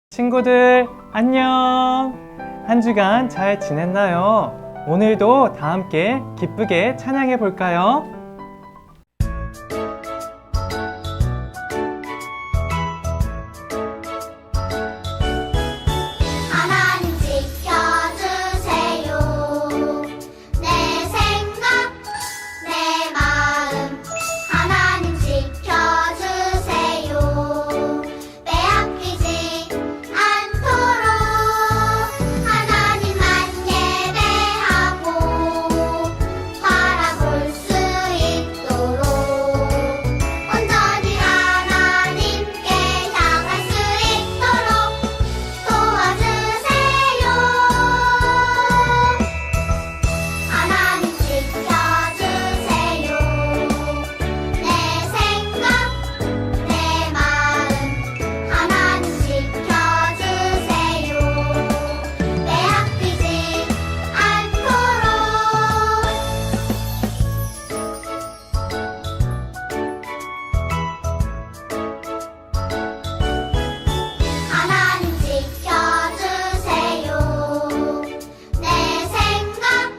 친구들 안녕! 한 주간 잘 지냈나요? 오늘도 다 함께 기쁘게 찬양해 볼까요? 하나님 지켜주세요. 내 생각, 내 마음 하나님 지켜주세요. 빼앗기지 않도록 하나님만 예배하고 바라볼 수 있도록 온전히 하나님께 향할 수 있도록 도와주세요. 하나님 지켜주세요. 내 생각, 내 마음 하나님 지켜주세요. 빼앗기지 않도록 하나님 지켜주세요. 내 생각,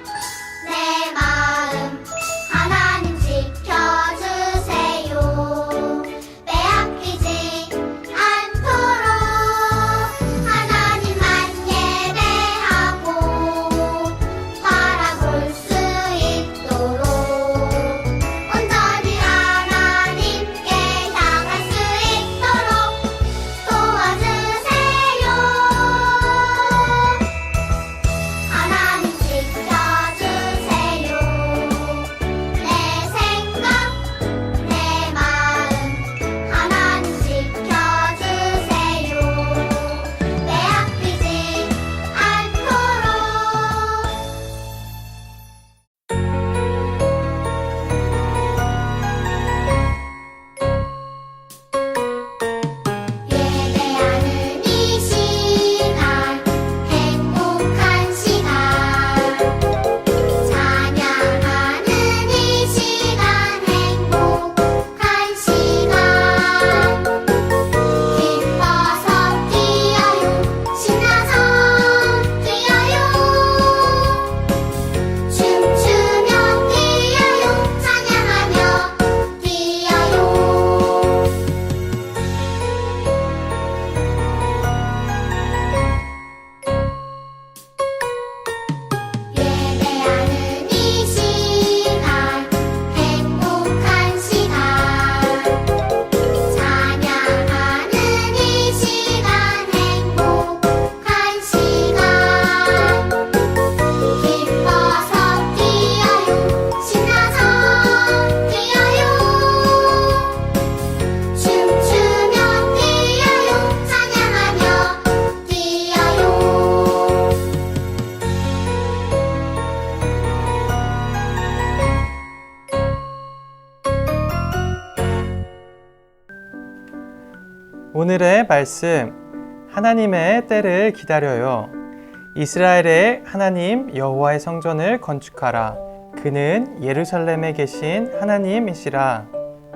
내 마음 하나님 지켜주세요. 빼앗기지 않도록 하나님만 예배하고 바라볼 수 있도록 온전히 하나님께 향할 수 있도록 도와주세요. 하나님 지켜주세요. 내 생각, 내 마음 하나님 지켜주세요. 빼앗기지 않도록 예배하는 이 시간 행복한 시간 찬양하는 이 시간 행복한 시간 기뻐서 뛰어요 신나서 뛰어요 춤추며 뛰어요 찬양하며 뛰어요 예배하는 이 시간 행복한 시간 찬양하는 이 시간 행복한 시간 기뻐서 뛰어요 신나서 뛰어요 춤추며 뛰어요 찬양하며 뛰어요 오늘의 말씀, 하나님의 때를 기다려요. 이스라엘의 하나님 여호와의 성전을 건축하라. 그는 예루살렘에 계신 하나님이시라.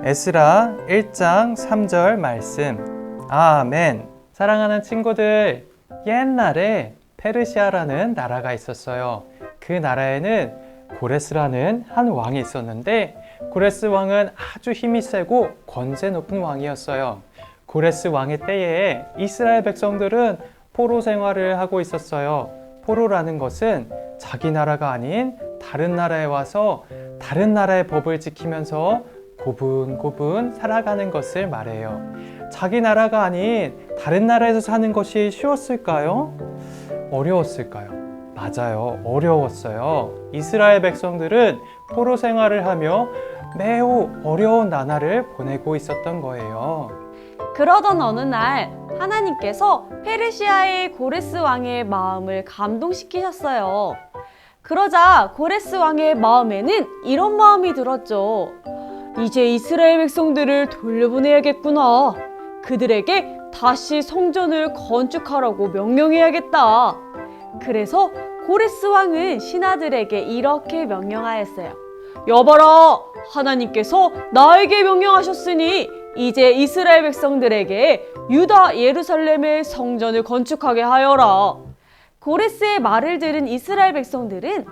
에스라 1장 3절 말씀. 아멘. 사랑하는 친구들, 옛날에 페르시아라는 나라가 있었어요. 그 나라에는 고레스라는 한 왕이 있었는데 고레스 왕은 아주 힘이 세고 권세 높은 왕이었어요. 고레스 왕의 때에 이스라엘 백성들은 포로 생활을 하고 있었어요. 포로라는 것은 자기 나라가 아닌 다른 나라에 와서 다른 나라의 법을 지키면서 고분고분 살아가는 것을 말해요. 자기 나라가 아닌 다른 나라에서 사는 것이 쉬웠을까요? 어려웠을까요? 맞아요. 어려웠어요. 이스라엘 백성들은 포로 생활을 하며 매우 어려운 나날을 보내고 있었던 거예요. 그러던 어느 날 하나님께서 페르시아의 고레스 왕의 마음을 감동시키셨어요. 그러자 고레스 왕의 마음에는 이런 마음이 들었죠. 이제 이스라엘 백성들을 돌려보내야겠구나. 그들에게 다시 성전을 건축하라고 명령해야겠다. 그래서 고레스 왕은 신하들에게 이렇게 명령하였어요. 여봐라, 하나님께서 나에게 명령하셨으니 이제 이스라엘 백성들에게 유다 예루살렘의 성전을 건축하게 하여라. 고레스의 말을 들은 이스라엘 백성들은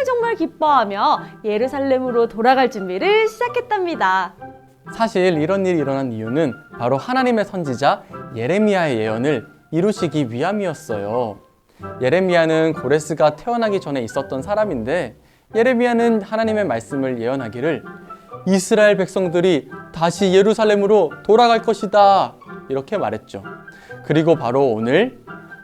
정말 기뻐하며 예루살렘으로 돌아갈 준비를 시작했답니다. 사실 이런 일이 일어난 이유는 바로 하나님의 선지자 예레미야의 예언을 이루시기 위함이었어요. 예레미야는 고레스가 태어나기 전에 있었던 사람인데, 예레미야는 하나님의 말씀을 예언하기를 이스라엘 백성들이 다시 예루살렘으로 돌아갈 것이다, 이렇게 말했죠. 그리고 바로 오늘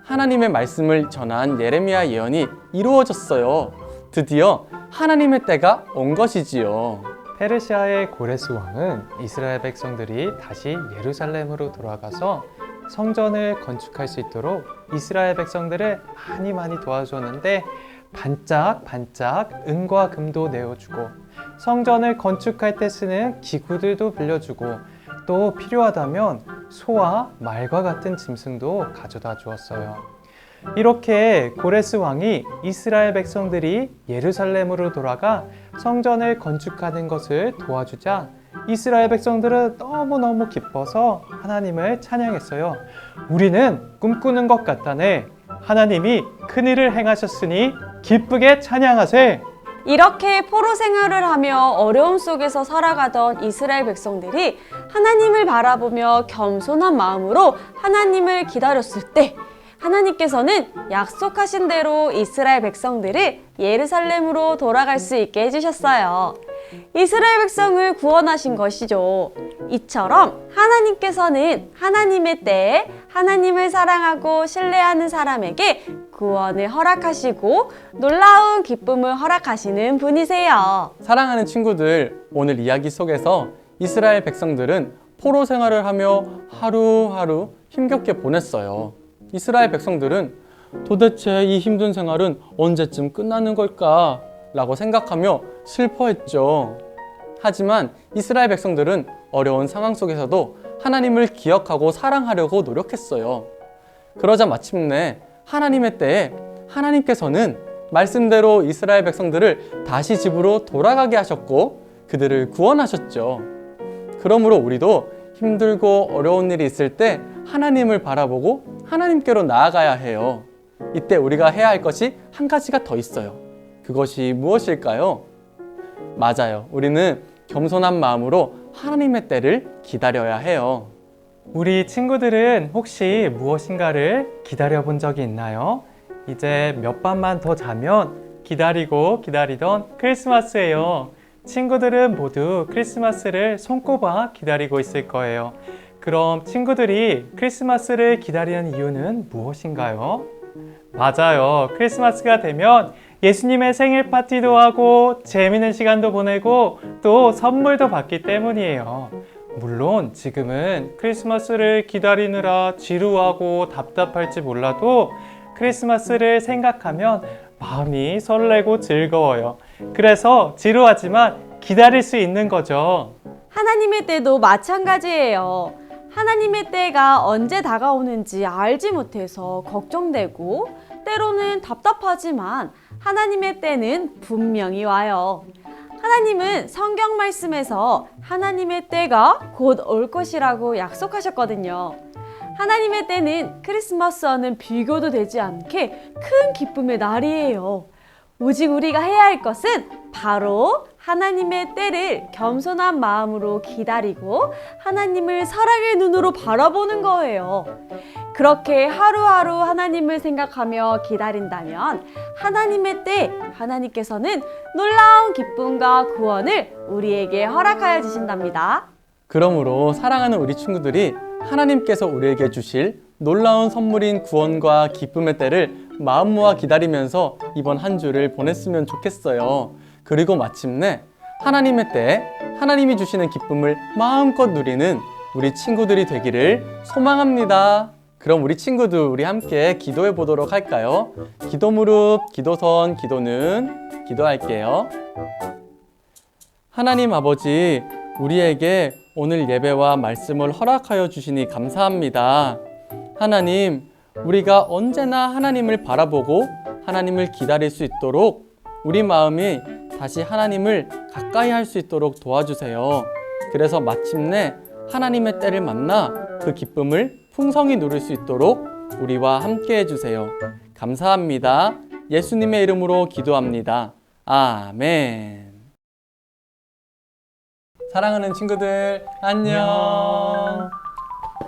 하나님의 말씀을 전한 예레미야 예언이 이루어졌어요. 드디어 하나님의 때가 온 것이지요. 페르시아의 고레스 왕은 이스라엘 백성들이 다시 예루살렘으로 돌아가서 성전을 건축할 수 있도록 이스라엘 백성들을 많이 도와줬는데, 반짝반짝 은과 금도 내어주고 성전을 건축할 때 쓰는 기구들도 빌려주고 또 필요하다면 소와 말과 같은 짐승도 가져다 주었어요. 이렇게 고레스 왕이 이스라엘 백성들이 예루살렘으로 돌아가 성전을 건축하는 것을 도와주자 이스라엘 백성들은 너무너무 기뻐서 하나님을 찬양했어요. 우리는 꿈꾸는 것 같다네. 하나님이 큰일을 행하셨으니 기쁘게 찬양하세. 이렇게 포로 생활을 하며 어려움 속에서 살아가던 이스라엘 백성들이 하나님을 바라보며 겸손한 마음으로 하나님을 기다렸을 때, 하나님께서는 약속하신 대로 이스라엘 백성들을 예루살렘으로 돌아갈 수 있게 해주셨어요. 이스라엘 백성을 구원하신 것이죠. 이처럼 하나님께서는 하나님의 때에 하나님을 사랑하고 신뢰하는 사람에게 구원을 허락하시고 놀라운 기쁨을 허락하시는 분이세요. 사랑하는 친구들, 오늘 이야기 속에서 이스라엘 백성들은 포로 생활을 하며 하루하루 힘겹게 보냈어요. 이스라엘 백성들은 도대체 이 힘든 생활은 언제쯤 끝나는 걸까? 라고 생각하며 슬퍼했죠. 하지만 이스라엘 백성들은 어려운 상황 속에서도 하나님을 기억하고 사랑하려고 노력했어요. 그러자 마침내 하나님의 때에 하나님께서는 말씀대로 이스라엘 백성들을 다시 집으로 돌아가게 하셨고 그들을 구원하셨죠. 그러므로 우리도 힘들고 어려운 일이 있을 때 하나님을 바라보고 하나님께로 나아가야 해요. 이때 우리가 해야 할 것이 한 가지가 더 있어요. 그것이 무엇일까요? 맞아요. 우리는 겸손한 마음으로 하나님의 때를 기다려야 해요. 우리 친구들은 혹시 무엇인가를 기다려 본 적이 있나요? 이제 몇 밤만 더 자면 기다리던 크리스마스예요. 친구들은 모두 크리스마스를 손꼽아 기다리고 있을 거예요. 그럼 친구들이 크리스마스를 기다리는 이유는 무엇인가요? 맞아요. 크리스마스가 되면 예수님의 생일 파티도 하고 재미있는 시간도 보내고 또 선물도 받기 때문이에요. 물론 지금은 크리스마스를 기다리느라 지루하고 답답할지 몰라도 크리스마스를 생각하면 마음이 설레고 즐거워요. 그래서 지루하지만 기다릴 수 있는 거죠. 하나님의 때도 마찬가지예요. 하나님의 때가 언제 다가오는지 알지 못해서 걱정되고 때로는 답답하지만 하나님의 때는 분명히 와요. 하나님은 성경 말씀에서 하나님의 때가 곧 올 것이라고 약속하셨거든요. 하나님의 때는 크리스마스와는 비교도 되지 않게 큰 기쁨의 날이에요. 오직 우리가 해야 할 것은 바로 하나님의 때를 겸손한 마음으로 기다리고 하나님을 사랑의 눈으로 바라보는 거예요. 그렇게 하루하루 하나님을 생각하며 기다린다면 하나님의 때 하나님께서는 놀라운 기쁨과 구원을 우리에게 허락하여 주신답니다. 그러므로 사랑하는 우리 친구들이 하나님께서 우리에게 주실 놀라운 선물인 구원과 기쁨의 때를 마음 모아 기다리면서 이번 한 주를 보냈으면 좋겠어요. 그리고 마침내 하나님의 때에 하나님이 주시는 기쁨을 마음껏 누리는 우리 친구들이 되기를 소망합니다. 그럼 우리 친구들 우리 함께 기도해 보도록 할까요? 기도 무릎, 기도선, 기도는 기도할게요. 하나님 아버지, 우리에게 오늘 예배와 말씀을 허락하여 주시니 감사합니다. 하나님, 우리가 언제나 하나님을 바라보고 하나님을 기다릴 수 있도록 우리 마음이 다시 하나님을 가까이 할 수 있도록 도와주세요. 그래서 마침내 하나님의 때를 만나 그 기쁨을 풍성히 누릴 수 있도록 우리와 함께 해주세요. 감사합니다. 예수님의 이름으로 기도합니다. 아멘. 사랑하는 친구들, 안녕.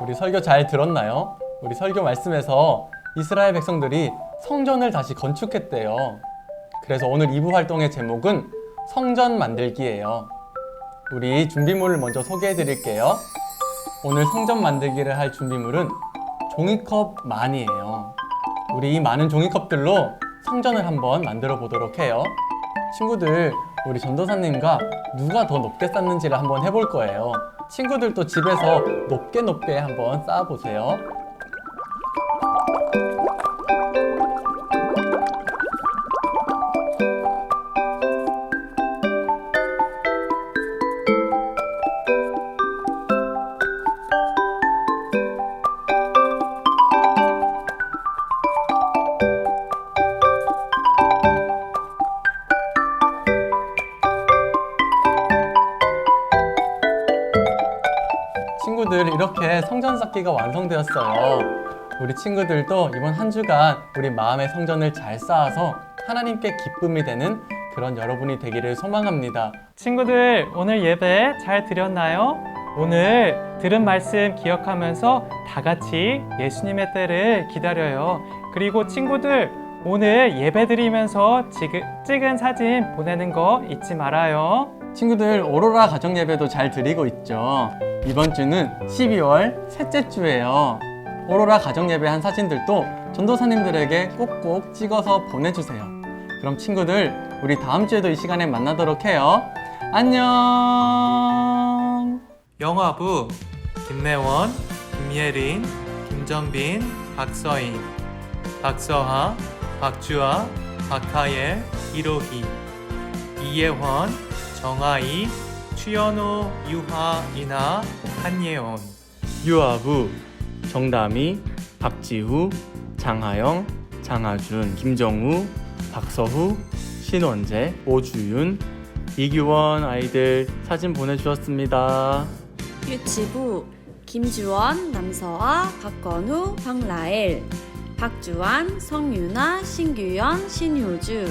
우리 설교 잘 들었나요? 우리 설교 말씀에서 이스라엘 백성들이 성전을 다시 건축했대요. 그래서 오늘 2부 활동의 제목은 성전 만들기예요. 우리 준비물을 먼저 소개해 드릴게요. 오늘 성전 만들기를 할 준비물은 종이컵 많이에요. 우리 이 많은 종이컵들로 성전을 한번 만들어 보도록 해요. 친구들, 우리 전도사님과 누가 더 높게 쌓는지를 한번 해볼 거예요. 친구들도 집에서 높게 한번 쌓아보세요. 친구들, 이렇게 성전 쌓기가 완성되었어요. 우리 친구들도 이번 한 주간 우리 마음의 성전을 잘 쌓아서 하나님께 기쁨이 되는 그런 여러분이 되기를 소망합니다. 친구들, 오늘 예배 잘 드렸나요? 오늘 들은 말씀 기억하면서 다 같이 예수님의 때를 기다려요. 그리고 친구들, 오늘 예배 드리면서 찍은 사진 보내는 거 잊지 말아요. 친구들, 오로라 가정 예배도 잘 드리고 있죠. 이번 주는 12월 셋째 주예요. 오로라 가정 예배 한 사진들도 전도사님들에게 꼭꼭 찍어서 보내주세요. 그럼 친구들, 우리 다음 주에도 이 시간에 만나도록 해요. 안녕. 영화부 김래원, 김예린, 김정빈, 박서인, 박서하, 박주아, 박하예, 이로희, 이예원, 정아이, 추연호, 유하, 이나, 한예원. 유아부 정다미, 박지후, 장하영, 장하준, 김정우, 박서후, 신원재, 오주윤, 이규원 아이들 사진 보내주셨습니다. 유치부 김주원, 남서아, 박건우, 박라엘, 박주환, 성유나, 신규현, 신효주,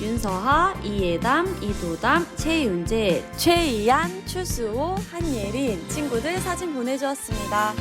윤서하, 이예담, 이도담, 최윤재, 최이안, 추수호, 한예린 친구들 사진 보내주었습니다.